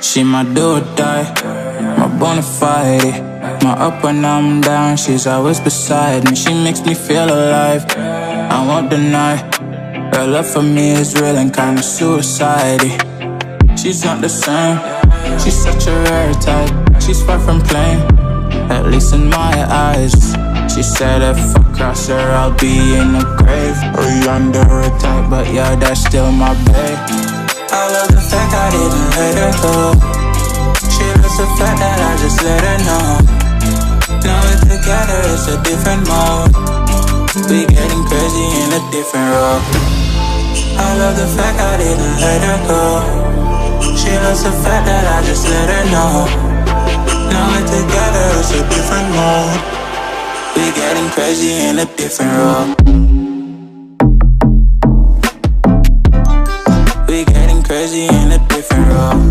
She my do or die, my bona fide. My up when I'm down, she's always beside me. She makes me feel alive, I won't deny. Her love for me is real and kinda suicide-y. She's not the same, she's such a rare type. She's far from plain, at least in my eyes. She said if I cross her, I'll be in the grave or under her type, but yeah, that's still my babe. I love the fact I didn't let her go. She loves the fact that I just let her know. Now we're together, it's a different mode. We getting crazy in a different role. I love the fact I didn't let her go. She loves the fact that I just let her know. Now we're together, it's a different mode. We getting crazy in a different role. We getting crazy in a different role.